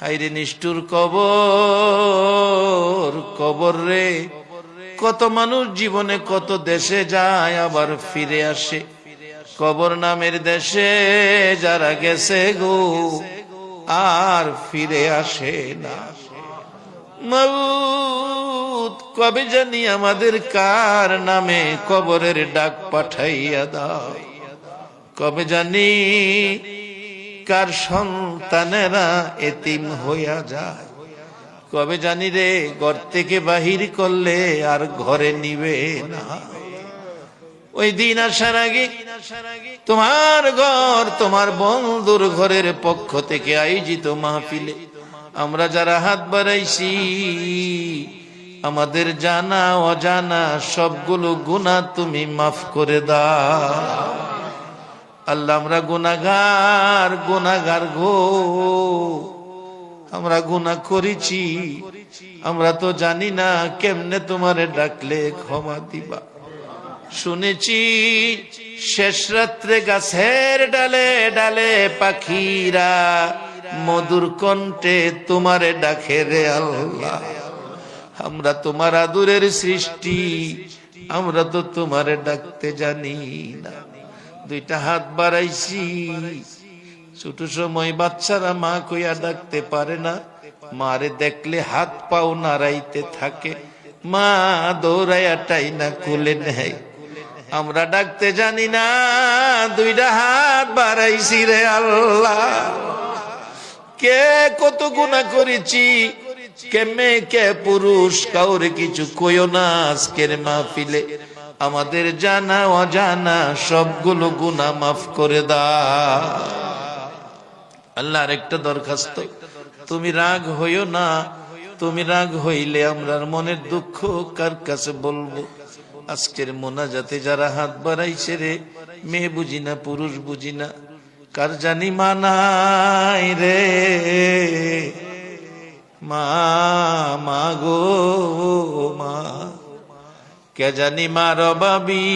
হাইরে নিষ্ঠুর কবর, কবর রে। কত মানুষ জীবনে কত দেশে যায় আবার ফিরে আসে, কবর নামের দেশে যারা গেছে গো আর ফিরে আসে না। মাউত কবে জানি আমাদের কার নামে কবরের ডাক পাঠাইয়া দাও, কবে জানি কার সন্তানেরা এতিম হইয়া যায়, কবে জানি রে ঘর থেকে বাহির করলে আর ঘরে নিবে না। ওই দিন আসার আগে তোমার ঘর, তোমার বন্ধুর ঘরের পক্ষ থেকে আয়োজিত মাহফিলে আমরা যারা হাত বাড়াইছি, আমাদের জানা অজানা সবগুলো গুনাহ তুমি মাফ করে দাও। আল্লাহ, আমরা গুনাহগার, গুনাহগার গো, আমরা গুনাহ করেছি, আমরা তো জানি না কেমনে তোমারে ডাকলে ক্ষমা দিবা। শুনেছি শেষ রাত্রে গাছের ডালে ডালে পাখিরা মধুর কণ্ঠে তোমারে ডাকে রে আল্লাহ। আমরা তোমার আদরের সৃষ্টি, আমরা তো তোমারে ডাকতে জানি না। দুইটা হাত বাড়াইছি, ছোট সময় বাচ্চারা মা কইয়া ডাকতে পারে না, মারে দেখলে হাত পাও নাড়াইতে থাকে, মা দৌড়াইয়া টাইনা কোলে নেয়। আমরা ডাকতে জানি না, দুইটা হাত বাড়াইছি রে আল্লাহ। কে কত গুনাহ করেছি, কে মেয়ে কে পুরুষ, কাউরে কিছু কইও না। আজকের মাহফিলে আমাদের জানা অজানা সবগুলো গুনাহ মাফ করে দাও। আল্লাহর একটা দরখাস্ত, তুমি রাগ হইও না। তুমি রাগ হইলে আমরার মনের দুঃখ কার কাছে বলবো? আজকের মোনাজাতে যারা হাত বাড়াইছে রে, মেয়ে বুঝি না পুরুষ বুঝি না, কার জানি মানাই রে মা, মা গো মা, কে জানি মার অভাবী,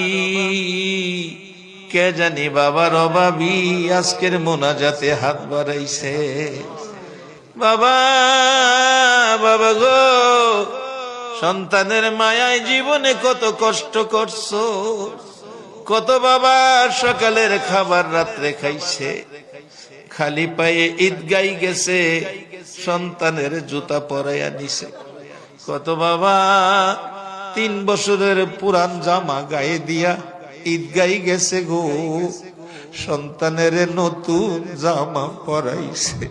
কে জানি বাবার অভাবী আজকের মোনাজাতে হাত বাড়াইছে। বাবা, বাবা গো, সন্তানের মায়ায় জীবনে কত কষ্ট করছো, কত বাবা সকালের খাবার রাত্রে খাইছে, খালি পায়ে ঈদগাই গেছে, সন্তানের জুতা পরাইয়া নিছে। কত বাবা 3 বছরের পুরান জামা গায়ে দিয়া ঈদগাই গেছে গো, সন্তানের নতুন জামা পরাইছে।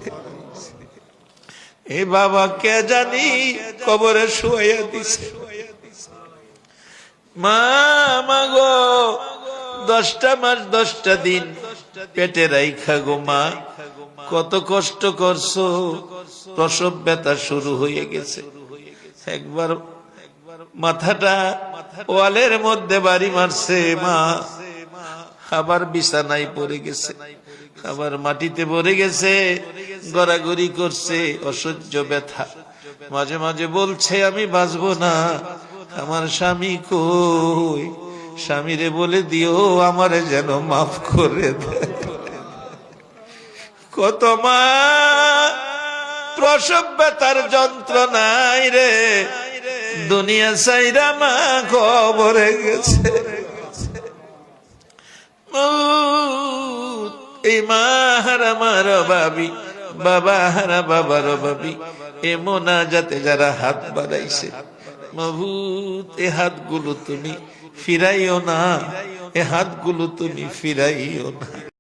এ বাবা কে জানি কবরে শুয়াইয়া দিছে। মা, মা গো, 10টা মাস 10টা দিন পেটে রাইখা গো মা, কত কষ্ট করছো। প্রসব ব্যথা শুরু হয়ে গেছে, একবার মাথাটা ওয়ালের মধ্যে বাড়ি মারছে মা, আবার বিছানায় পড়ে গেছে, আবার মাটিতে পড়ে গেছে, গড়াগড়ি করছে, অসহ্য ব্যথা। মাঝে মাঝে বলছে আমি বাঁচবো না, আমার স্বামী কই, স্বামীরে বলে দিও আমারে যেন মাফ করে দেয়। কত মা প্রসব ব্যথার যন্ত্রণায় রে দুনিয়া সাইরা মা কবরে গেছে। এই মা হারা মার অভাবী, বাবা হারা বাবার অভাবী, এ মোনাজাতে যারা হাত বাড়াইছে, মাবুদ এ হাতগুলো তুমি ফিরাইও না, এ হাতগুলো তুমি ফিরাইও না।